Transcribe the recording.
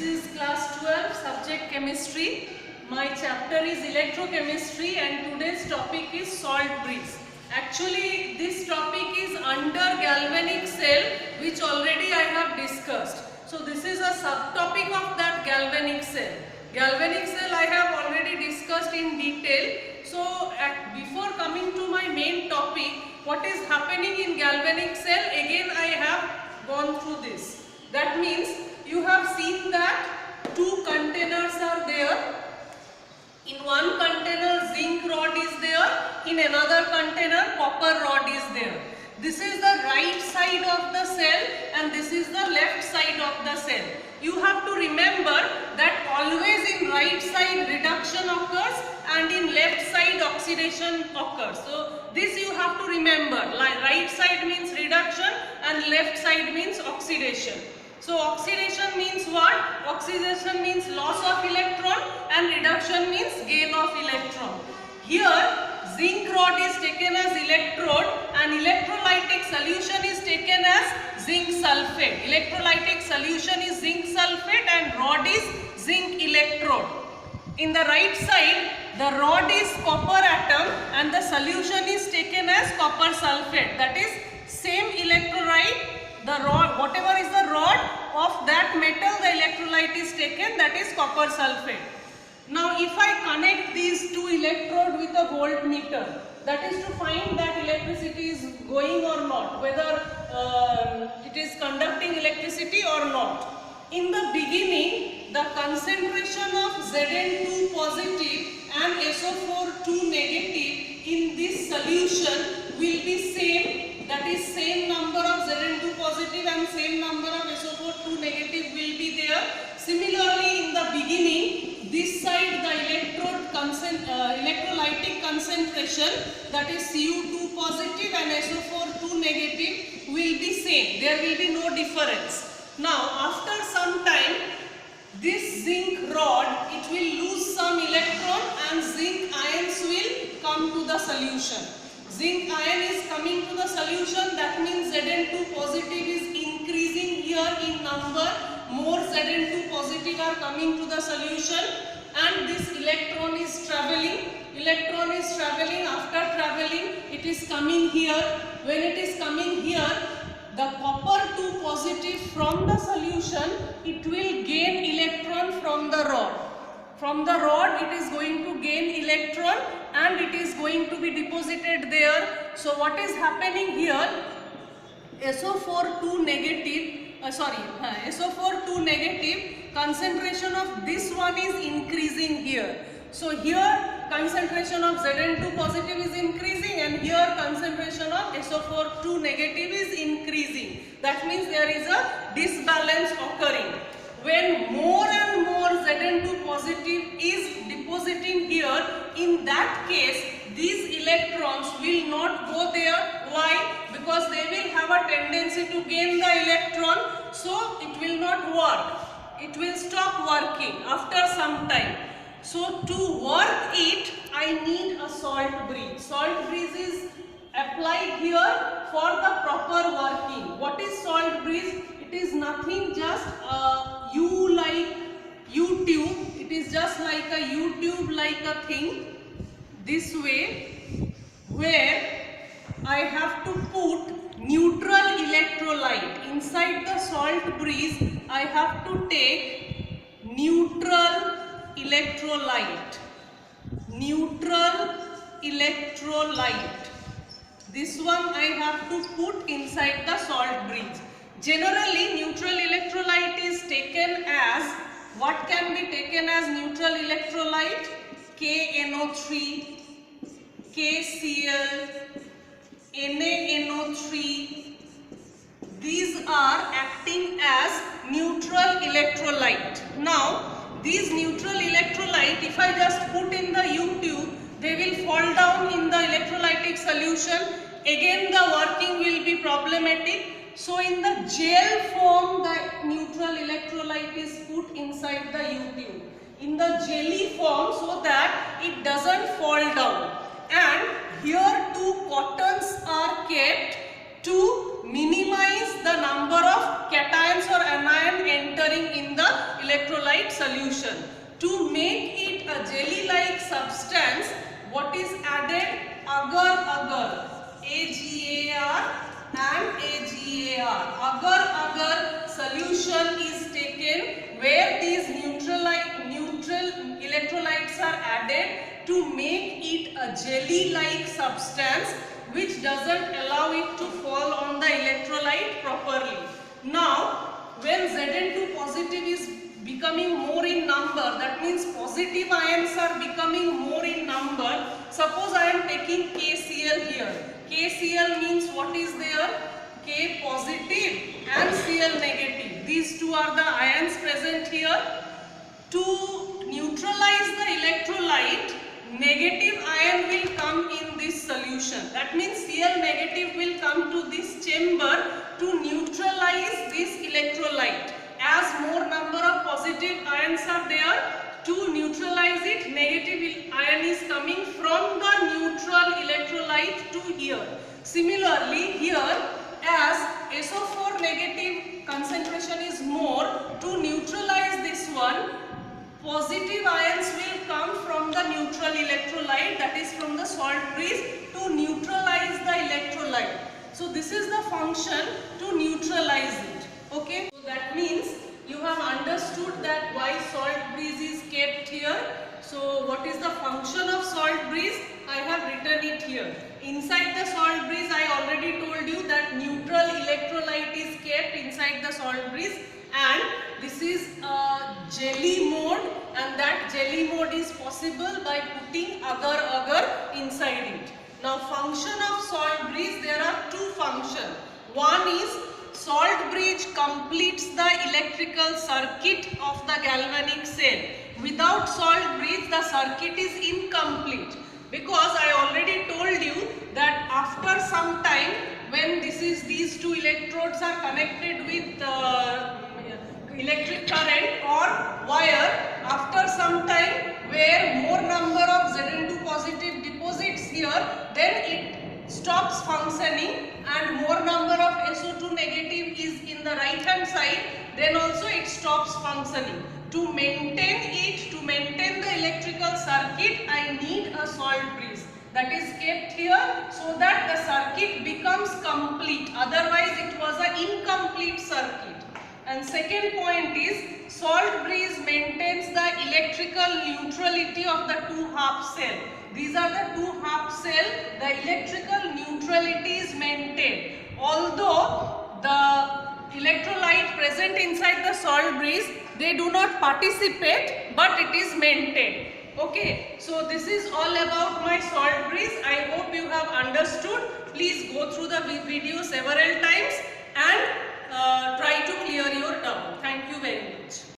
is class 12, subject chemistry. My chapter is electrochemistry and today's topic is salt breeze. Actually, this topic is under galvanic cell, which already I have discussed. So this is a subtopic of that galvanic cell. Galvanic cell I have already discussed in detail. So before coming to my main topic, what is happening in galvanic cell, again I have gone through this. That means you have seen that two containers are there. In one container zinc rod is there, in another container copper rod is there. This is the right side of the cell and this is the left side of the cell. You have to remember that always in right side reduction occurs and in left side oxidation occurs. So this you have to remember, like right side means reduction and left side means oxidation. So oxidation means what? Oxidation means loss of electron and reduction means gain of electron. Here zinc rod is taken as electrode and electrolytic solution is taken as zinc sulfate. Electrolytic solution is zinc sulfate and rod is zinc electrode. In the right side, the rod is copper atom and the solution is taken as copper sulfate. That is same electrolyte. The rod, whatever is the rod of that metal, the electrolyte is taken, that is copper sulfate. Now if I connect these two electrodes with a voltmeter, that is to find that electricity is going or not, whether it is conducting electricity or not. In the beginning, the concentration of Zn2 positive and SO4 2 negative in this solution will be same. That is same number of Zn2 positive and same number of SO4 2 negative will be there. Similarly, in the beginning, this side the electrolytic concentration, that is Cu2 positive and SO4 2 negative will be same. There will be no difference. Now, after some time, this zinc rod, it will lose some electron and zinc ions will come to the solution. Zinc ion is coming to the solution, that means Zn2 positive is increasing here in number. More Zn2 positive are coming to the solution and this electron is traveling. Electron is traveling, after traveling it is coming here. When it is coming here, the copper 2 positive from the solution, it will gain electron from the rod. From the rod it is going to gain electron and it is going to be deposited there. So what is happening here? SO4 2 negative, SO4 2 negative, concentration of this one is increasing here. So here concentration of Zn2 positive is increasing and here concentration of SO4 2 negative is increasing. That means there is a disbalance occurring. When more and more Zn2 positive is depositing here, in that case these electrons will not go there. Why? Because they will have a tendency to gain the electron, so it will not work. It will stop working after some time. So to work it, I need a salt breeze. Salt breeze is applied here for the proper working. What is salt breeze? It is nothing, just U-tube. It is just like a U-tube like a thing, this way, where I have to put neutral electrolyte. Inside the salt breeze, I have to take neutral electrolyte. Neutral electrolyte. This one I have to put inside the salt breeze. Generally, neutral electrolyte is taken as, what can be taken as neutral electrolyte? KNO3, KCl, NaNO3. These are acting as neutral electrolyte. Now, these neutral electrolyte, if I just put in the U-tube, they will fall down in the electrolytic solution. Again, the working will be problematic. So in the gel form, the neutral electrolyte is put inside the U-tube. In the jelly form, so that it doesn't fall down. And here two cottons are kept to minimize the number of cations or anion entering in the electrolyte solution. To make it a jelly-like substance, what is added? Agar, AGAR and AGAR. Agar solution is taken where these neutral electrolytes are added to make it a jelly-like substance which doesn't allow it to fall on the electrolyte properly. Now, when Zn2 positive is becoming more in number, that means positive ions are becoming more in number. Suppose I am taking KCl here. KCl means what is there? K positive and Cl negative. These two are the ions present here. To neutralize the electrolyte, negative ion will come in this solution. That means Cl negative will come to this chamber to neutralize this electrolyte. As more number of positive ions are there, to neutralize it, negative ion is coming from the neutral electrolyte to here. Similarly, here as SO4 negative concentration is more, to neutralize this one, positive ions will come from the neutral electrolyte, that is from the salt breeze, to neutralize the electrolyte. So this is the function to neutralize it. Okay, so that means you have understood that why salt breeze is kept here. So what is the function of salt breeze? I have written it here. Inside the salt breeze, I already told you that neutral electrolyte is kept inside the salt breeze, and this is a jelly mode, and that jelly mode is possible by putting agar inside it. Now, function of salt breeze, there are two functions. One is salt breeze completes the electrical circuit of the galvanic cell. Without salt breeze, the circuit is incomplete, because I already told you that after some time, when these two electrodes are connected with electric current or wire, after some time where more number of Zn2 positive deposits here, then it stops functioning, and more number of SO2 negative is in the right hand side, then also it stops functioning. To maintain it, to maintain the electrical circuit, I need a salt breeze that is kept here so that the circuit becomes complete. Otherwise, it was an incomplete circuit. And second point is, salt breeze maintains the electrical neutrality of the two half cell. These are the two half cell, the electrical neutrality is maintained. Although the electrolyte present inside the salt breeze, they do not participate, but it is maintained. Okay, so this is all about my salt breeze. I hope you have understood. Please go through the video several times